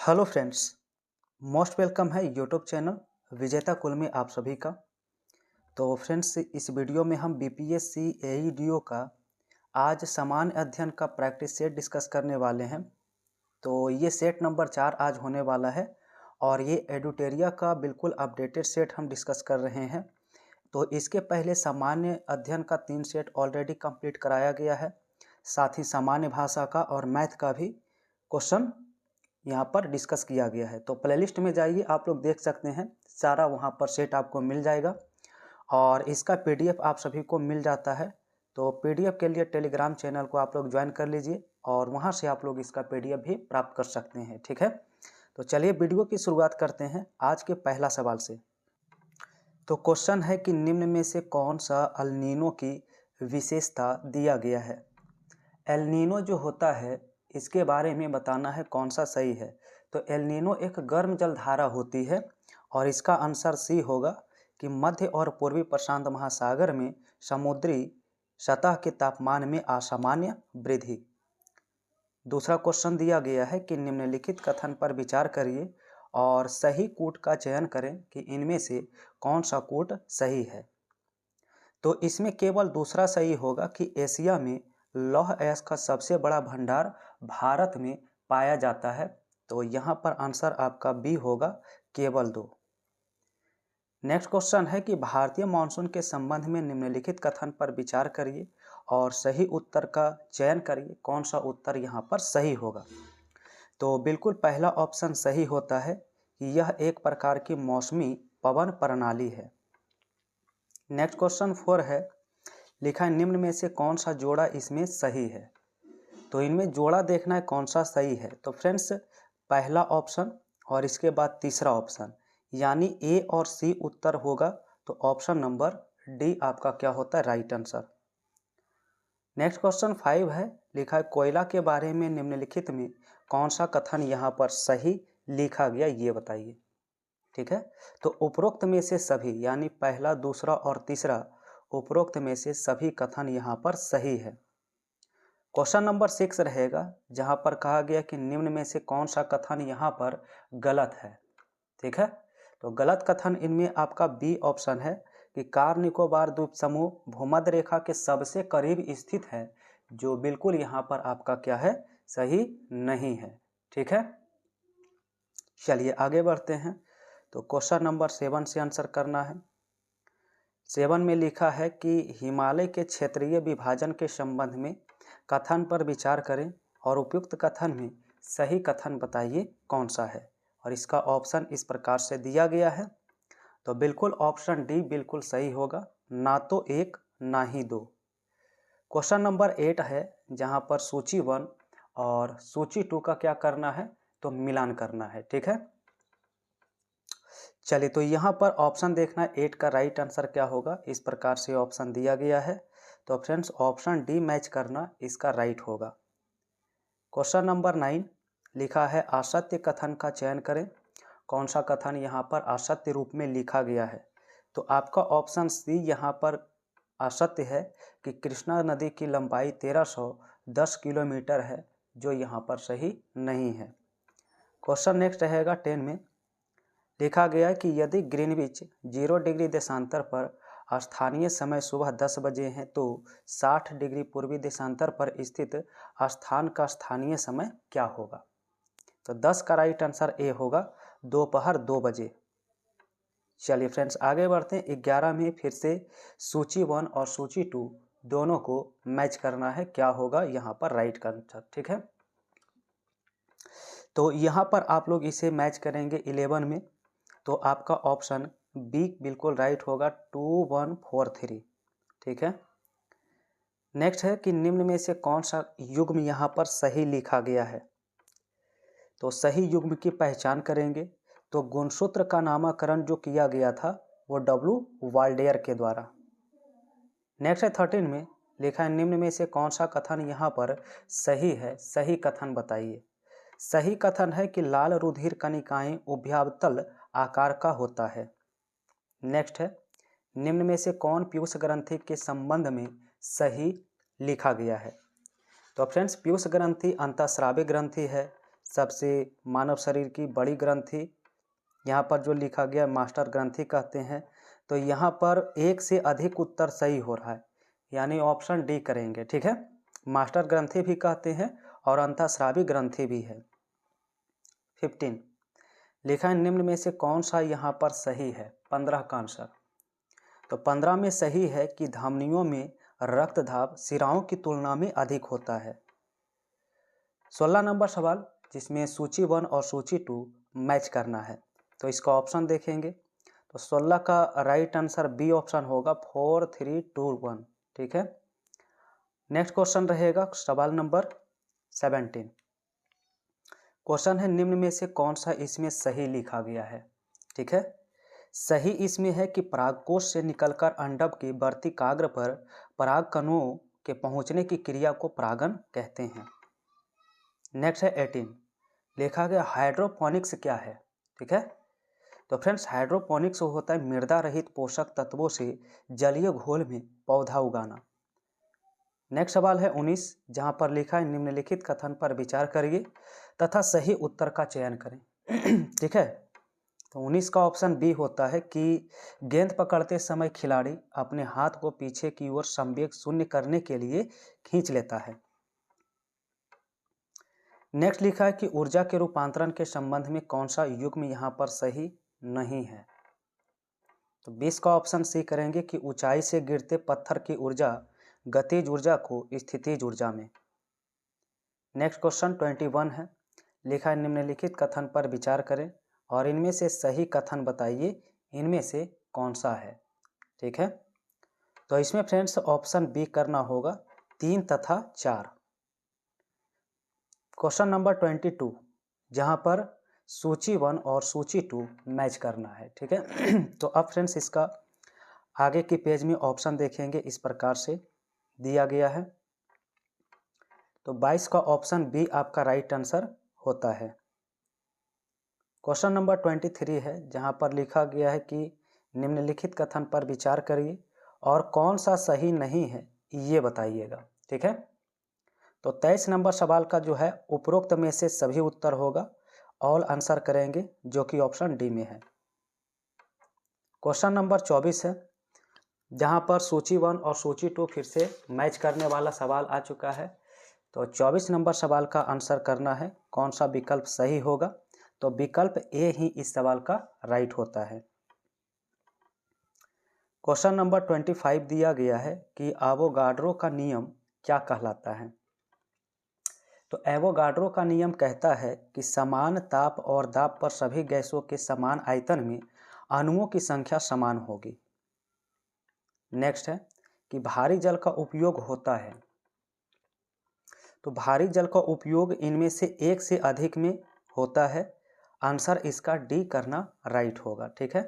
Hello friends, most welcome है YouTube channel विजेता कुल में आप सभी का। तो फ्रेंड्स, इस वीडियो में हम बीपीएससी एईडीओ का आज सामान्य अध्ययन का प्रैक्टिस सेट डिस्कस करने वाले हैं। तो ये सेट नंबर 4 आज होने वाला है और ये एडुटेरिया का बिल्कुल अपडेटेड सेट हम डिस्कस कर रहे हैं। तो इसके पहले सामान्य अध्ययन का 3 सेट ऑलरेडी कंप्लीट कराया गया है, साथ ही सामान्य भाषा का और मैथ का भी क्वेश्चन यहाँ पर डिस्कस किया गया है। तो प्लेलिस्ट में जाइए, आप लोग देख सकते हैं, सारा वहाँ पर सेट आपको मिल जाएगा और इसका पीडीएफ आप सभी को मिल जाता है। तो पीडीएफ के लिए टेलीग्राम चैनल को आप लोग ज्वाइन कर लीजिए और वहाँ से आप लोग इसका पीडीएफ भी प्राप्त कर सकते हैं, ठीक है। तो चलिए वीडियो की शुरुआत करते हैं आज के पहला सवाल से। तो क्वेश्चन है कि निम्न में से कौन सा एल नीनो की विशेषता दिया गया है। एल नीनो जो होता है इसके बारे में बताना है कौन सा सही है। तो एल नीनो एक गर्म जलधारा होती है और इसका आंसर सी होगा कि मध्य और पूर्वी प्रशांत महासागर में समुद्री सतह के तापमान में असामान्य वृद्धि। दूसरा क्वेश्चन दिया गया है कि निम्नलिखित कथन पर विचार करिए और सही कूट का चयन करें कि इनमें से कौन सा कूट सही है। तो इसमें केवल दूसरा सही होगा कि एशिया में लौह अयस्क का सबसे बड़ा भंडार भारत में पाया जाता है। तो यहाँ पर आंसर आपका बी होगा, केवल 2। नेक्स्ट क्वेश्चन है कि भारतीय मानसून के संबंध में निम्नलिखित कथन पर विचार करिए और सही उत्तर का चयन करिए, कौन सा उत्तर यहाँ पर सही होगा। तो बिल्कुल पहला ऑप्शन सही होता है कि यह एक प्रकार की मौसमी पवन प्रणाली है। नेक्स्ट क्वेश्चन 4 है, लिखा है निम्न में से कौन सा जोड़ा इसमें सही है। तो इनमें जोड़ा देखना है कौन सा सही है। तो फ्रेंड्स, पहला ऑप्शन और इसके बाद तीसरा ऑप्शन, यानी ए और सी उत्तर होगा। तो ऑप्शन नंबर डी आपका क्या होता है, राइट आंसर। नेक्स्ट क्वेश्चन 5 है, लिखा है कोयला के बारे में निम्नलिखित में कौन सा कथन यहाँ पर सही लिखा गया, ये बताइए, ठीक है। तो उपरोक्त में से सभी, यानी पहला, दूसरा और तीसरा, उपरोक्त में से सभी कथन यहाँ पर सही है। क्वेश्चन नंबर 6 रहेगा, जहाँ पर कहा गया कि निम्न में से कौन सा कथन यहाँ पर गलत है, ठीक है। तो गलत कथन इनमें आपका बी ऑप्शन है कि कार निकोबार द्वीप समूह भूमध्य रेखा के सबसे करीब स्थित है, जो बिल्कुल यहाँ पर आपका क्या है, सही नहीं है, ठीक है। चलिए आगे बढ़ते हैं। तो क्वेश्चन नंबर 7 से आंसर करना है। 7 में लिखा है कि हिमालय के क्षेत्रीय विभाजन के संबंध में कथन पर विचार करें और उपयुक्त कथन में सही कथन बताइए कौन सा है। और इसका ऑप्शन इस प्रकार से दिया गया है। तो बिल्कुल ऑप्शन डी बिल्कुल सही होगा, ना तो 1 ना ही 2। क्वेश्चन नंबर 8 है, जहां पर सूची 1 और सूची 2 का क्या करना है, तो मिलान करना है, ठीक है। चलिए, तो यहाँ पर ऑप्शन देखना है 8 का राइट आंसर क्या होगा, इस प्रकार से ऑप्शन दिया गया है। तो फ्रेंड्स, ऑप्शन डी मैच करना इसका राइट होगा। क्वेश्चन नंबर 9 लिखा है असत्य कथन का चयन करें, कौन सा कथन यहाँ पर असत्य रूप में लिखा गया है। तो आपका ऑप्शन सी यहाँ पर असत्य है कि कृष्णा नदी की लंबाई 1310 किलोमीटर है, जो यहाँ पर सही नहीं है। क्वेश्चन नेक्स्ट रहेगा 10 में, लिखा गया है कि यदि ग्रीनविच 0 डिग्री देशांतर पर स्थानीय समय सुबह 10 बजे हैं तो 60 डिग्री पूर्वी देशांतर पर स्थित स्थान का स्थानीय समय क्या होगा। तो 10 का राइट आंसर ए होगा, दोपहर 2 बजे। चलिए फ्रेंड्स, आगे बढ़ते हैं। 11 में फिर से सूची 1 और सूची 2 दोनों को मैच करना है, क्या होगा यहाँ पर राइट का आंसर, ठीक है। तो यहाँ पर आप लोग इसे मैच करेंगे 11 में, तो आपका ऑप्शन बी बिल्कुल राइट होगा, 2143, ठीक है। नेक्स्ट है कि निम्न में से कौन सा युग्म यहाँ पर सही लिखा गया है। तो सही युग्म की पहचान करेंगे। तो गुणसूत्र का नामकरण जो किया गया था वो डब्ल्यू वाल्डेयर के द्वारा। नेक्स्ट है 13 में, लिखा है निम्न में से कौन सा कथन यहाँ पर सही है, सही कथन बताइए। सही कथन है कि लाल रुधिर कणिकाएं उभयावतल आकार का होता है। नेक्स्ट है, निम्न में से कौन पीयूष ग्रंथि के संबंध में सही लिखा गया है। तो फ्रेंड्स, पीयूष ग्रंथि अंतःस्रावी ग्रंथि है, सबसे मानव शरीर की बड़ी ग्रंथि, यहाँ पर जो लिखा गया मास्टर ग्रंथि कहते हैं। तो यहाँ पर एक से अधिक उत्तर सही हो रहा है, यानी ऑप्शन डी करेंगे। ठीक है, मास्टर ग्रंथि भी कहते हैं और अंतःस्रावी ग्रंथि भी है। 15 लिखा है निम्न में से कौन सा यहाँ पर सही है? 15 का आंसर। तो 15 में सही है कि धमनियों में रक्त दाब शिराओं की तुलना में अधिक होता है। 16 नंबर सवाल, जिसमें सूची 1 और सूची 2 मैच करना है। तो इसका ऑप्शन देखेंगे तो 16 का राइट आंसर बी ऑप्शन होगा, 4 3 2 1। ठीक है, नेक्स्ट क्वेश्चन रहेगा सवाल नंबर 17। क्वेश्चन है निम्न में से कौन सा इसमें सही लिखा गया है? ठीक है, सही इसमें है कि परागकोश से निकलकर अंडक की वर्तिकाग्र पर पराग कणों के पहुंचने की क्रिया को परागन कहते हैं। नेक्स्ट है 18, लिखा गया हाइड्रोपोनिक्स क्या है? ठीक है, तो फ्रेंड्स हाइड्रोपोनिक्स होता है मृदा रहित पोषक तत्वों से जलीय घोल में पौधा उगाना। नेक्स्ट सवाल है 19, जहां पर लिखा है निम्नलिखित कथन पर विचार करिए तथा सही उत्तर का चयन करें। ठीक है, तो 19 का ऑप्शन बी होता है कि गेंद पकड़ते समय खिलाड़ी अपने हाथ को पीछे की ओर संवेग शून्य करने के लिए खींच लेता है। नेक्स्ट लिखा है कि ऊर्जा के रूपांतरण के संबंध में कौन सा युग्म यहाँ पर सही नहीं है? तो 20 का ऑप्शन सी करेंगे कि ऊंचाई से गिरते पत्थर की ऊर्जा गतिज ऊर्जा को स्थितिज ऊर्जा में। नेक्स्ट क्वेश्चन 21 है, लिखा है निम्नलिखित कथन पर विचार करें और इनमें से सही कथन बताइए, इनमें से कौन सा है? ठीक है, तो इसमें फ्रेंड्स ऑप्शन बी करना होगा, 3 तथा 4। क्वेश्चन नंबर 22, जहां पर सूची 1 और सूची 2 मैच करना है। ठीक है, तो अब फ्रेंड्स इसका आगे की पेज में ऑप्शन देखेंगे, इस प्रकार से दिया गया है। तो 22 का ऑप्शन बी आपका राइट आंसर होता है। क्वेश्चन नंबर 23 है, जहां पर लिखा गया है कि निम्नलिखित कथन पर विचार करिए और कौन सा सही नहीं है ये बताइएगा। ठीक है, तो 23 नंबर सवाल का जो है उपरोक्त में से सभी उत्तर होगा, ऑल आंसर करेंगे, जो कि ऑप्शन डी में है। क्वेश्चन नंबर 24 है, जहां पर सूची 1 और सूची 2 फिर से मैच करने वाला सवाल आ चुका है। तो 24 नंबर सवाल का आंसर करना है, कौन सा विकल्प सही होगा? तो विकल्प ए ही इस सवाल का राइट होता है। क्वेश्चन नंबर 25 दिया गया है कि एवोगाड्रो का नियम क्या कहलाता है? तो एवोगाड्रो का नियम कहता है कि समान ताप और दाब पर सभी गैसों के समान आयतन में अणुओं की संख्या समान होगी। नेक्स्ट है कि भारी जल का उपयोग होता है। तो भारी जल का उपयोग इनमें से एक से अधिक में होता है। आंसर इसका डी करना राइट होगा। ठीक है,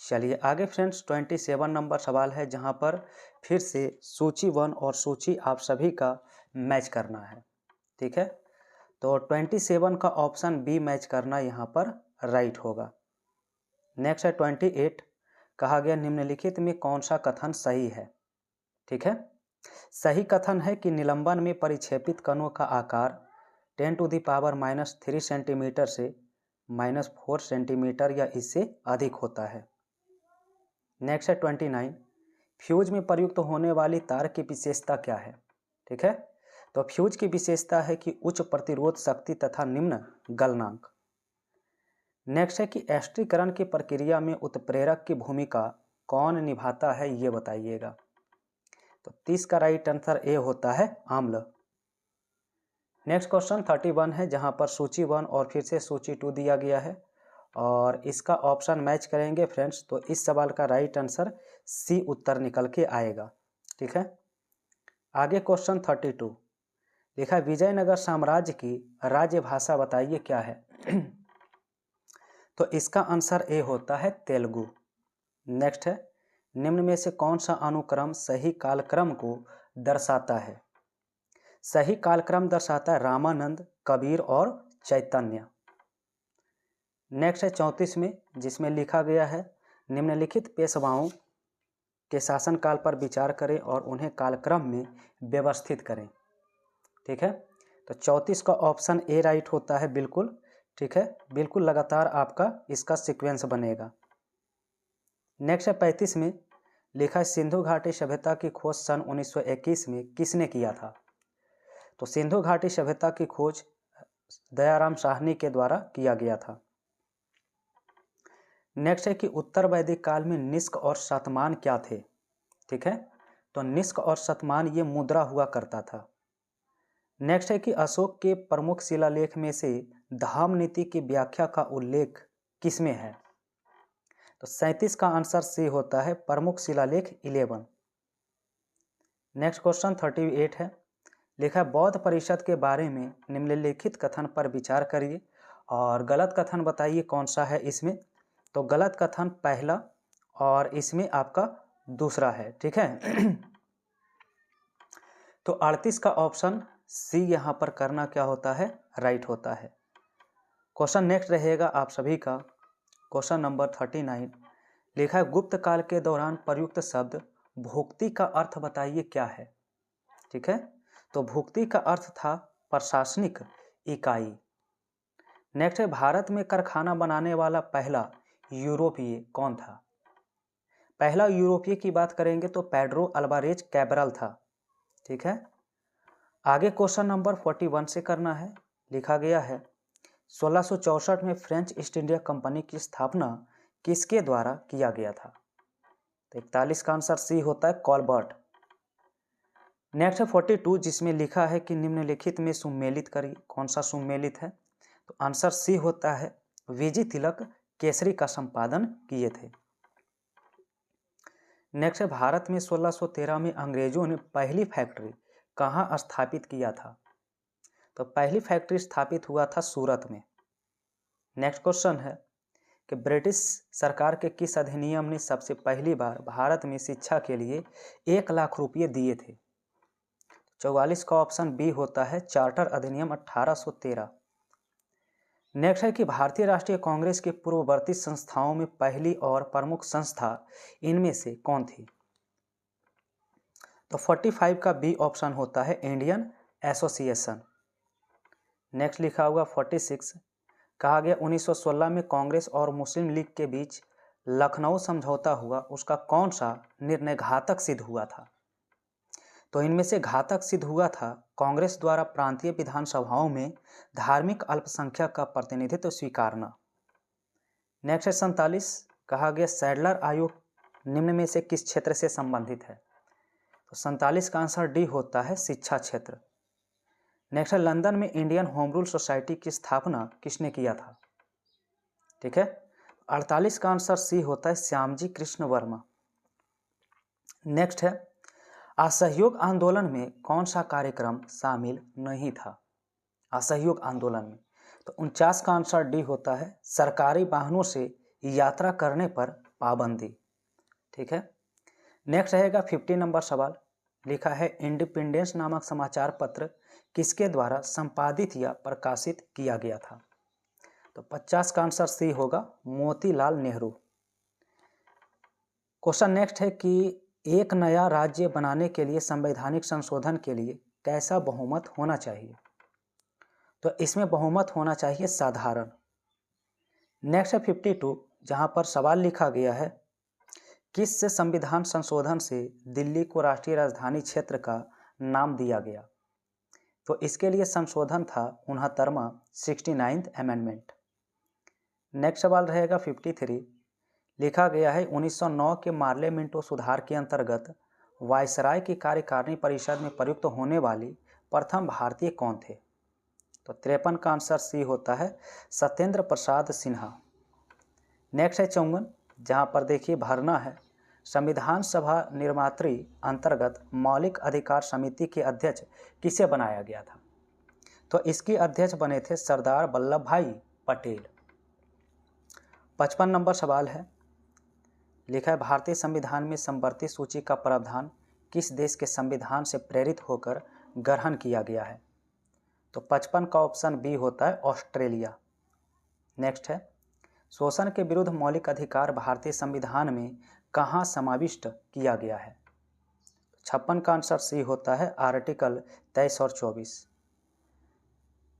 चलिए आगे फ्रेंड्स 27 नंबर सवाल है, जहां पर फिर से सूची 1 और सूची आप सभी का मैच करना है। ठीक है, तो 27 का ऑप्शन बी मैच करना यहाँ पर राइट होगा। नेक्स्ट है 28, कहा गया निम्नलिखित में कौन सा कथन सही है? ठीक है, सही कथन है कि निलंबन में परिक्षेपित कणों का आकार 10⁻³ सेंटीमीटर से -4 सेंटीमीटर या इससे अधिक होता है। नेक्स्ट है 29, फ्यूज में प्रयुक्त होने वाली तार की विशेषता क्या है? ठीक है, तो फ्यूज की विशेषता है कि उच्च प्रतिरोध शक्ति तथा निम्न गलनांक। नेक्स्ट है कि एस्ट्रीकरण की प्रक्रिया में उत्प्रेरक की भूमिका कौन निभाता है, ये बताइएगा। तो 30 का राइट आंसर ए होता है आम्ल। नेक्स्ट क्वेश्चन 31 है, जहां पर सूची 1 और फिर से सूची 2 दिया गया है और इसका ऑप्शन मैच करेंगे फ्रेंड्स, तो इस सवाल का राइट आंसर सी उत्तर निकल के आएगा। ठीक है, आगे क्वेश्चन 32, लिखा है विजयनगर साम्राज्य की राज्य भाषा बताइए क्या है? तो इसका आंसर ए होता है तेलुगु। नेक्स्ट है, निम्न में से कौन सा अनुक्रम सही कालक्रम को दर्शाता है? सही कालक्रम दर्शाता है रामानंद, कबीर और चैतन्य। नेक्स्ट है 34 में, जिसमें लिखा गया है निम्नलिखित पेशवाओं के शासनकाल पर विचार करें और उन्हें कालक्रम में व्यवस्थित करें। ठीक है, तो 34 का ऑप्शन ए राइट होता है बिल्कुल, ठीक है, बिल्कुल लगातार आपका इसका सीक्वेंस बनेगा। नेक्स्ट है 35 में, लिखा है सिंधु घाटी सभ्यता की खोज सन 1921 में किसने किया था? तो सिंधु घाटी सभ्यता की खोज दयाराम साहनी के द्वारा किया गया था। नेक्स्ट है कि उत्तर वैदिक काल में निष्क और शतमान क्या थे? ठीक है, तो निष्क और शतमान ये मुद्रा हुआ करता था। नेक्स्ट है कि अशोक के प्रमुख शिलालेख में से धाम नीति की व्याख्या का उल्लेख किसमें है? तो 37 का आंसर सी होता है प्रमुख शिलालेख 11। नेक्स्ट क्वेश्चन 38 है, लिखा है बौद्ध परिषद के बारे में निम्नलिखित कथन पर विचार करिए और गलत कथन बताइए कौन सा है इसमें। तो गलत कथन पहला और इसमें आपका दूसरा है, ठीक है। तो 38 का ऑप्शन सी यहाँ पर करना क्या होता है? राइट होता है। क्वेश्चन नेक्स्ट रहेगा आप सभी का, क्वेश्चन नंबर 39, लिखा है गुप्त काल के दौरान प्रयुक्त शब्द भुक्ति का अर्थ बताइए क्या है? ठीक है, तो भुक्ति का अर्थ था प्रशासनिक इकाई। नेक्स्ट है भारत में कारखाना बनाने वाला पहला यूरोपीय कौन था? पहला यूरोपीय की बात करेंगे तो पेड्रो अल्वारेज कैब्रल था, ठीक है। आगे क्वेश्चन नंबर 41 से करना है। लिखा गया है 1664 में फ्रेंच ईस्ट इंडिया कंपनी की स्थापना किसके द्वारा किया गया था? तो 41 का आंसर सी होता है कॉलबर्ट। नेक्स्ट है 42, जिसमें लिखा है कि निम्नलिखित में सुमेलित करिए, कौन सा सुमेलित है? तो आंसर सी होता है वीजी तिलक केसरी का संपादन किए थे। नेक्स्ट है भारत में 1613 में अंग्रेजों ने पहली फैक्ट्री कहाँ स्थापित किया था? तो पहली फैक्ट्री स्थापित हुआ था सूरत में। नेक्स्ट क्वेश्चन है कि ब्रिटिश सरकार के किस अधिनियम ने सबसे पहली बार भारत में शिक्षा के लिए 1 लाख रुपये दिए थे? 44 का ऑप्शन बी होता है चार्टर अधिनियम 1813। नेक्स्ट है कि भारतीय राष्ट्रीय कांग्रेस के पूर्ववर्ती संस्थाओं में पहली और प्रमुख संस्था इनमें से कौन थी? तो 45 का बी ऑप्शन होता है इंडियन एसोसिएशन। नेक्स्ट लिखा हुआ 46, कहा गया 1916 में कांग्रेस और मुस्लिम लीग के बीच लखनऊ समझौता हुआ, उसका कौन सा निर्णय घातक सिद्ध हुआ था? तो इनमें से घातक सिद्ध हुआ था कांग्रेस द्वारा प्रांतीय विधानसभाओं में धार्मिक अल्पसंख्यक का प्रतिनिधित्व स्वीकारना। नेक्स्ट है 47, कहा गया सैडलर आयोग निम्न में से किस क्षेत्र से संबंधित है? तो 47 का आंसर डी होता है शिक्षा क्षेत्र। नेक्स्ट है लंदन में इंडियन होम रूल सोसाइटी की स्थापना किसने किया था? ठीक है, 48 का आंसर सी होता है श्यामजी कृष्ण वर्मा। नेक्स्ट है असहयोग आंदोलन में कौन सा कार्यक्रम शामिल नहीं था? असहयोग आंदोलन में तो 49 का आंसर डी होता है सरकारी वाहनों से यात्रा करने पर पाबंदी। ठीक है, नेक्स्ट रहेगा 50 नंबर सवाल। लिखा है इंडिपेंडेंस नामक समाचार पत्र किसके द्वारा संपादित या प्रकाशित किया गया था? तो 50 का आंसर सी होगा मोतीलाल नेहरू। क्वेश्चन नेक्स्ट है कि एक नया राज्य बनाने के लिए संवैधानिक संशोधन के लिए कैसा बहुमत होना चाहिए? तो इसमें बहुमत होना चाहिए साधारण। नेक्स्ट है 52, जहां पर सवाल लिखा गया है किस संविधान संशोधन से दिल्ली को राष्ट्रीय राजधानी क्षेत्र का नाम दिया गया? तो इसके लिए संशोधन था 69वां 69th अमेंडमेंट। नेक्स्ट सवाल रहेगा 53, लिखा गया है 1909 के मार्ले मिंटो सुधार के अंतर्गत वायसराय की कार्यकारिणी परिषद में प्रयुक्त होने वाली प्रथम भारतीय कौन थे? तो 53 का आंसर सी होता है सत्येंद्र प्रसाद सिन्हा। नेक्स्ट है 54, जहां पर देखिए भरना है संविधान सभा निर्मात्री अंतर्गत मौलिक अधिकार समिति के अध्यक्ष किसे बनाया गया था? तो इसके अध्यक्ष बने थे सरदार वल्लभ भाई पटेल। 55 नंबर सवाल है, लिखा है भारतीय संविधान में समवर्ती सूची का प्रावधान किस देश के संविधान से प्रेरित होकर ग्रहण किया गया है? तो 55 का ऑप्शन बी होता है ऑस्ट्रेलिया। नेक्स्ट है शोषण के विरुद्ध मौलिक अधिकार भारतीय संविधान में कहाँ समाविष्ट किया गया है? 56 का आंसर सी होता है आर्टिकल 23 और 24।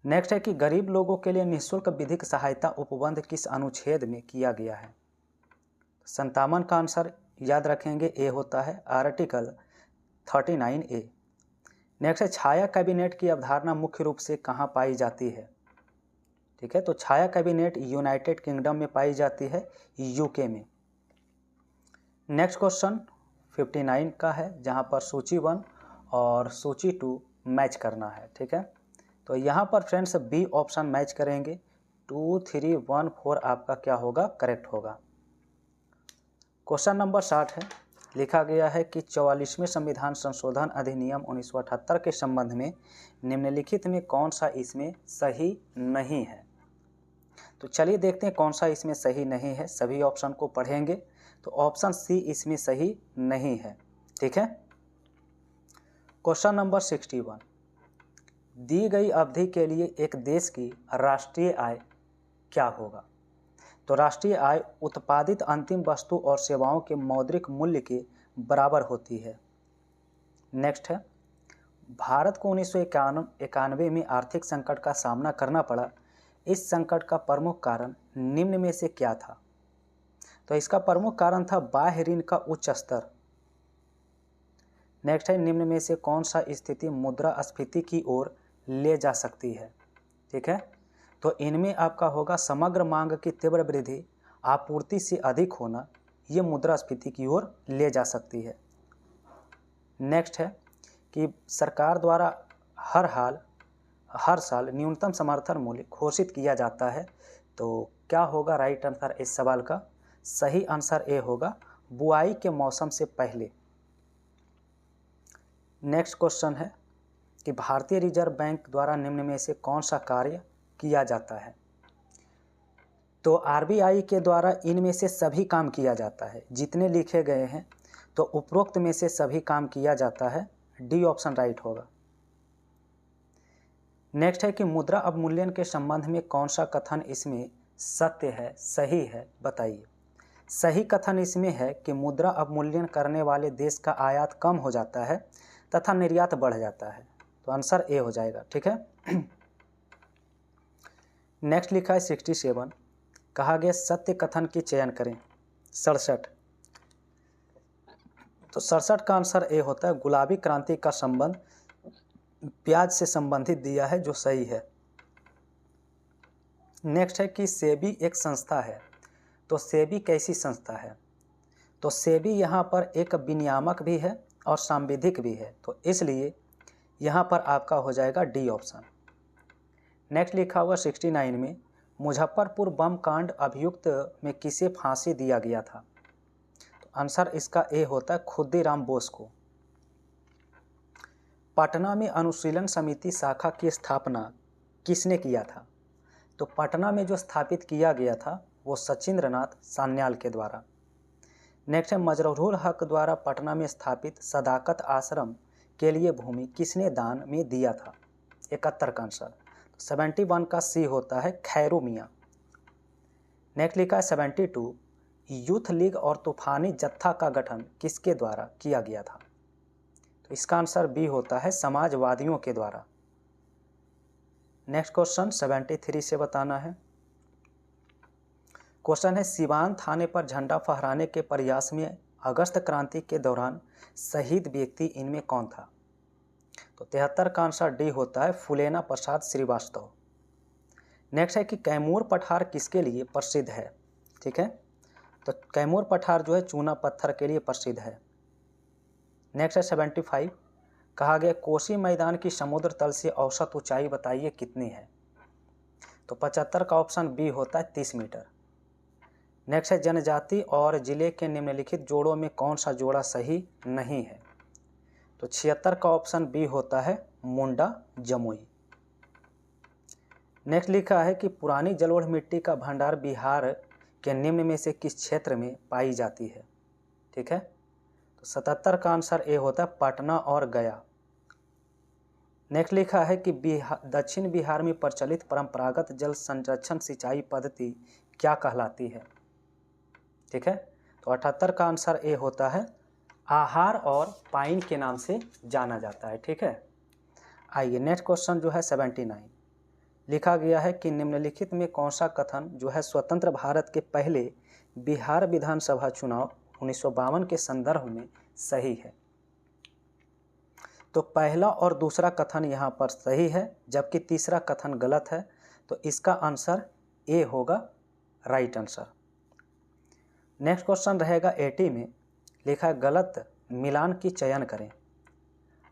नेक्स्ट है कि गरीब लोगों के लिए निःशुल्क विधिक सहायता उपबंध किस अनुच्छेद में किया गया है? 57 का आंसर याद रखेंगे ए होता है आर्टिकल 39A। नेक्स्ट है छाया कैबिनेट की अवधारणा मुख्य रूप से कहाँ पाई जाती है? ठीक है, तो छाया कैबिनेट यूनाइटेड किंगडम में पाई जाती है, यूके में। नेक्स्ट क्वेश्चन 59 का है, जहाँ पर सूची 1 और सूची 2 मैच करना है। ठीक है, तो यहाँ पर फ्रेंड्स बी ऑप्शन मैच करेंगे, 2, 3, 1, 4 आपका क्या होगा? करेक्ट होगा। क्वेश्चन नंबर 60 है, लिखा गया है कि 44वें संविधान संशोधन अधिनियम 1978 के संबंध में निम्नलिखित में कौन सा इसमें सही नहीं है? तो चलिए देखते हैं कौन सा इसमें सही नहीं है। सभी ऑप्शन को पढ़ेंगे तो ऑप्शन सी इसमें सही नहीं है। ठीक है, क्वेश्चन नंबर 61, दी गई अवधि के लिए एक देश की राष्ट्रीय आय क्या होगा? तो राष्ट्रीय आय उत्पादित अंतिम वस्तु और सेवाओं के मौद्रिक मूल्य के बराबर होती है। नेक्स्ट है, भारत को 1991 में आर्थिक संकट का सामना करना पड़ा। इस संकट का प्रमुख कारण निम्न में से क्या था? तो इसका प्रमुख कारण था बाह्य ऋण का उच्च स्तर। नेक्स्ट है, निम्न में से कौन सा स्थिति मुद्रास्फीति की ओर ले जा सकती है? ठीक है, तो इनमें आपका होगा समग्र मांग की तीव्र वृद्धि, आपूर्ति से अधिक होना, ये मुद्रास्फीति की ओर ले जा सकती है। नेक्स्ट है कि सरकार द्वारा हर साल न्यूनतम समर्थन मूल्य घोषित किया जाता है। तो क्या होगा राइट आंसर इस सवाल का? सही आंसर ए होगा, बुआई के मौसम से पहले। नेक्स्ट क्वेश्चन है कि भारतीय रिजर्व बैंक द्वारा निम्न में से कौन सा कार्य किया जाता है? तो आरबीआई के द्वारा इनमें से सभी काम किया जाता है, जितने लिखे गए हैं। तो उपरोक्त में से सभी काम किया जाता है, डी ऑप्शन राइट होगा। नेक्स्ट है कि मुद्रा अवमूल्यन के संबंध में कौन सा कथन इसमें सत्य है, सही है? बताइए। सही कथन इसमें है कि मुद्रा अवमूल्यन करने वाले देश का आयात कम हो जाता है तथा निर्यात बढ़ जाता है। तो आंसर ए हो जाएगा। ठीक है, नेक्स्ट लिखा है 67, कहा गया सत्य कथन की चयन करें। 67, तो 67 का आंसर ए होता है, गुलाबी क्रांति का संबंध प्याज से संबंधित दिया है, जो सही है। नेक्स्ट है कि सेबी एक संस्था है। तो सेबी कैसी संस्था है? तो सेबी यहाँ पर एक विनियामक भी है और सांविधिक भी है, तो इसलिए यहाँ पर आपका हो जाएगा डी ऑप्शन। नेक्स्ट लिखा हुआ 69 में, मुजफ्फरपुर बम कांड अभियुक्त में किसे फांसी दिया गया था? तो आंसर इसका ए होता है, खुद्दीराम बोस को। पटना में अनुशीलन समिति शाखा की स्थापना किसने किया था? तो पटना में जो स्थापित किया गया था वो सचिंद्रनाथ सान्याल के द्वारा। नेक्स्ट है, मजरूल हक द्वारा पटना में स्थापित सदाकत आश्रम के लिए भूमि किसने दान में दिया था? 71 का आंसर। 71 का सी होता है, खैरू मियाँ। नेक्स्ट लिखा है 72, यूथ लीग और तूफानी जत्था का गठन किसके द्वारा किया गया था? तो इसका आंसर बी होता है, समाजवादियों के द्वारा। नेक्स्ट क्वेश्चन 73 से बताना है। क्वेश्चन है, सिवान थाने पर झंडा फहराने के प्रयास में अगस्त क्रांति के दौरान शहीद व्यक्ति इनमें कौन था? तो 73 का आंसर डी होता है, फुलेना प्रसाद श्रीवास्तव। नेक्स्ट है कि कैमूर पठार किसके लिए प्रसिद्ध है? ठीक है, तो कैमूर पठार जो है चूना पत्थर के लिए प्रसिद्ध है। नेक्स्ट है 75, कहा गया कोसी मैदान की समुद्र तल से औसत ऊंचाई बताइए कितनी है? तो 75 का ऑप्शन बी होता है, 30 मीटर। नेक्स्ट है, जनजाति और जिले के निम्नलिखित जोड़ों में कौन सा जोड़ा सही नहीं है? तो 76 का ऑप्शन बी होता है, मुंडा जमुई। नेक्स्ट लिखा है कि पुरानी जलोढ़ मिट्टी का भंडार बिहार के निम्न में से किस क्षेत्र में पाई जाती है? ठीक है, तो 77 का आंसर ए होता है, पटना और गया। नेक्स्ट लिखा है कि दक्षिण बिहार में प्रचलित परंपरागत जल संरक्षण सिंचाई पद्धति क्या कहलाती है? ठीक है, तो 78 का आंसर ए होता है, आहार और पाइन के नाम से जाना जाता है। ठीक है, आइए नेक्स्ट क्वेश्चन जो है 79, लिखा गया है कि निम्नलिखित में कौन सा कथन जो है स्वतंत्र भारत के पहले बिहार विधानसभा चुनाव 1952 के संदर्भ में सही है। तो पहला और दूसरा कथन यहाँ पर सही है, जबकि तीसरा कथन गलत है। तो इसका आंसर ए होगा राइट आंसर। नेक्स्ट क्वेश्चन रहेगा 80 में, लिखा है गलत मिलान की चयन करें।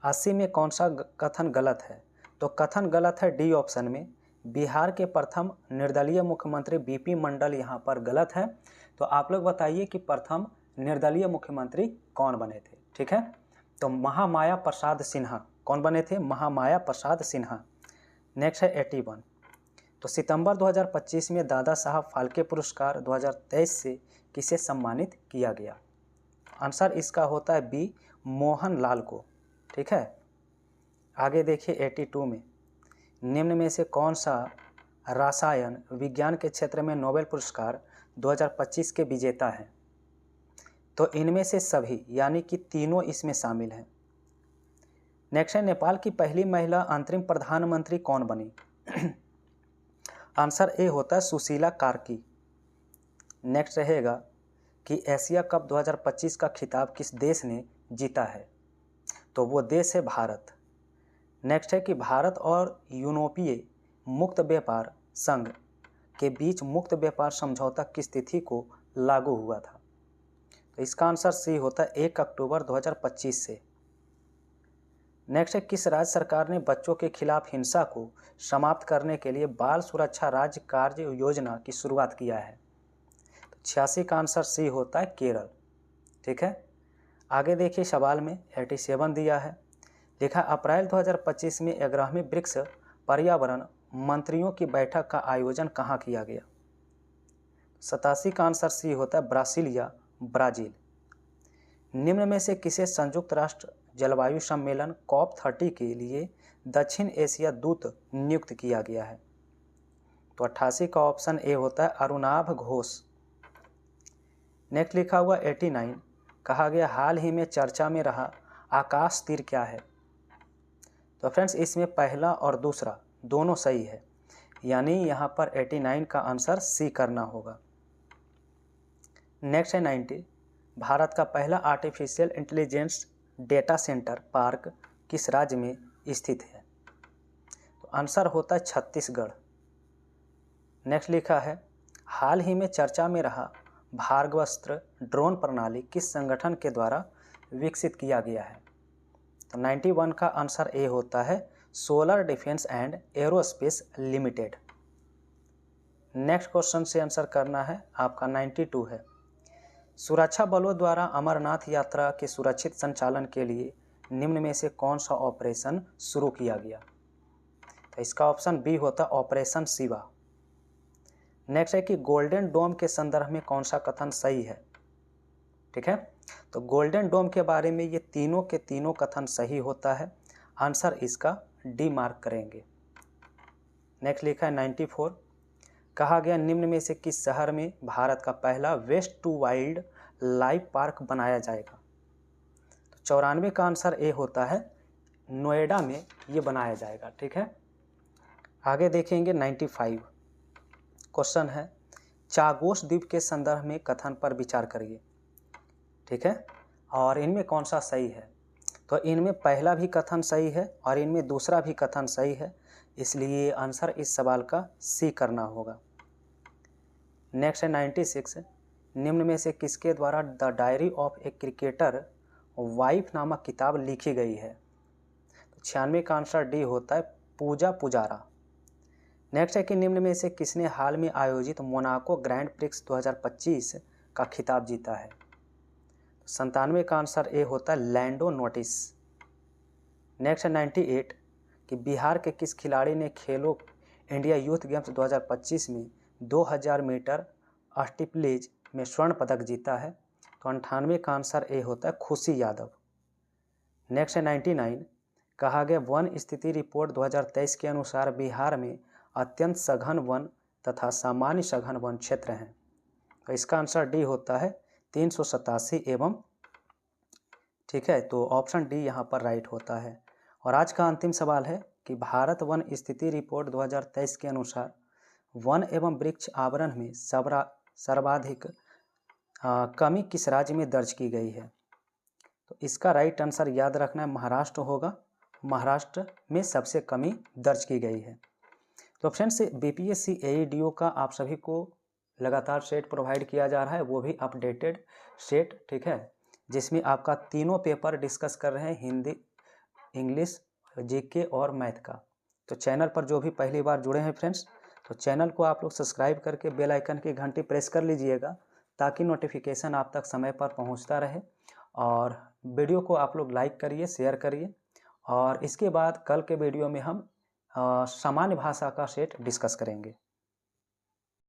80 में कौन सा कथन गलत है? तो कथन गलत है डी ऑप्शन में, बिहार के प्रथम निर्दलीय मुख्यमंत्री बीपी मंडल यहाँ पर गलत है। तो आप लोग बताइए कि प्रथम निर्दलीय मुख्यमंत्री कौन बने थे? ठीक है, तो महामाया प्रसाद सिन्हा कौन बने थे? महामाया प्रसाद सिन्हा। नेक्स्ट है 81, तो सितंबर 2025 में दादा साहब फाल्के पुरस्कार 2023 से किसे सम्मानित किया गया? आंसर इसका होता है बी, मोहन लाल को। ठीक है, आगे देखिए 82 में, निम्न में से कौन सा रसायन विज्ञान के क्षेत्र में नोबेल पुरस्कार 2025 के विजेता है? तो इनमें से सभी यानी कि तीनों इसमें शामिल हैं। नेक्स्ट है नेपाल की पहली महिला अंतरिम प्रधानमंत्री कौन बनी? आंसर ए होता है सुशीला कार्की। नेक्स्ट रहेगा कि एशिया कप 2025 का खिताब किस देश ने जीता है? तो वो देश है भारत। नेक्स्ट है कि भारत और यूरोपीय मुक्त व्यापार संघ के बीच मुक्त व्यापार समझौता किस तिथि को लागू हुआ था? तो इसका आंसर सी होता है 1 अक्टूबर 2025 से। नेक्स्ट है किस राज्य सरकार ने बच्चों के खिलाफ हिंसा को समाप्त करने के लिए बाल सुरक्षा राज्य कार्य योजना की शुरुआत किया है? तो 86 का आंसर सी होता है केरल। ठीक है, आगे देखिए सवाल में 87 दिया है, लिखा अप्रैल 2025 में 11वीं ब्रिक्स पर्यावरण मंत्रियों की बैठक का आयोजन कहाँ किया गया? 87 का आंसर सी होता है ब्रासीलिया, ब्राज़ील। निम्न में से किसे संयुक्त राष्ट्र जलवायु सम्मेलन COP30 के लिए दक्षिण एशिया दूत नियुक्त किया गया है? तो 88 का ऑप्शन ए होता है अरुणाभ घोष। नेक्स्ट लिखा हुआ 89, कहा गया हाल ही में चर्चा में रहा आकाश तीर क्या है? तो फ्रेंड्स इसमें पहला और दूसरा दोनों सही है, यानी यहाँ पर 89 का आंसर सी करना होगा। नेक्स्ट है 90, भारत का पहला artificial intelligence data centre park किस राज्य में स्थित है? तो आंसर होता है छत्तीसगढ़। नेक्स्ट लिखा है हाल ही में चर्चा में रहा भार्गवस्त्र ड्रोन प्रणाली किस संगठन के द्वारा विकसित किया गया है? तो 91 का आंसर ए होता है solar defence and aerospace limited. Next question से आंसर करना है आपका 92 है, सुरक्षा बलों द्वारा अमरनाथ यात्रा के सुरक्षित संचालन के लिए निम्न में से कौन सा ऑपरेशन शुरू किया गया? तो इसका ऑप्शन बी होता है ऑपरेशन शिवा। नेक्स्ट है कि गोल्डन डोम के संदर्भ में कौन सा कथन सही है? ठीक है, तो गोल्डन डोम के बारे में ये तीनों के तीनों कथन सही होता है, आंसर इसका डी मार्क करेंगे। नेक्स्ट लिखा है 94, कहा गया निम्न में से किस शहर में भारत का पहला waste to wildlife park बनाया जाएगा? तो 94 का आंसर ए होता है नोएडा में ये बनाया जाएगा। ठीक है, आगे देखेंगे 95 क्वेश्चन है, चागोस द्वीप के संदर्भ में कथन पर विचार करिए। ठीक है, और इनमें कौन सा सही है? तो इनमें पहला भी कथन सही है और इनमें दूसरा भी कथन सही है, इसलिए आंसर इस सवाल का सी करना होगा। नेक्स्ट है 96, निम्न में से किसके द्वारा the diary of a cricketer wife नामक किताब लिखी गई है? तो 96 का आंसर डी होता है पूजा पुजारा। नेक्स्ट है कि निम्न में से किसने हाल में आयोजित मोनाको ग्रैंड प्रिक्स 2025 का खिताब जीता है? 97 का आंसर ए होता है लैंडो नोटिस। नेक्स्ट है 98 कि बिहार के किस खिलाड़ी ने खेलो इंडिया यूथ गेम्स 2025 में 2000 मीटर स्टीपलेज में स्वर्ण पदक जीता है? तो 98 का आंसर ए होता है खुशी यादव। नेक्स्ट है 99, कहा गया वन स्थिति रिपोर्ट 2023 के अनुसार बिहार में अत्यंत सघन वन तथा सामान्य सघन वन क्षेत्र हैं। तो इसका आंसर डी होता है 387 एवं। ठीक है, तो ऑप्शन डी यहाँ पर राइट होता है। और आज का अंतिम सवाल है कि भारत वन स्थिति रिपोर्ट 2023 के अनुसार वन एवं वृक्ष आवरण में सर्वाधिक कमी किस राज्य में दर्ज की गई है। तो इसका राइट आंसर याद रखना है, महाराष्ट्र होगा। महाराष्ट्र में सबसे कमी दर्ज की गई है। तो फ्रेंड्स, बीपीएससी एईडीओ का आप सभी को लगातार सेट प्रोवाइड किया जा रहा है, वो भी अपडेटेड सेट, ठीक है, जिसमें आपका तीनों पेपर डिस्कस कर रहे हैं, हिंदी, इंग्लिश, जीके और मैथ का। तो चैनल पर जो भी पहली बार जुड़े हैं फ्रेंड्स, तो चैनल को आप लोग सब्सक्राइब करके बेल आइकन की घंटी प्रेस कर लीजिएगा, ताकि नोटिफिकेशन आप तक समय पर पहुंचता रहे। और वीडियो को आप लोग लाइक करिए, शेयर करिए। और इसके बाद कल के वीडियो में हम सामान्य भाषा का सेट डिस्कस करेंगे।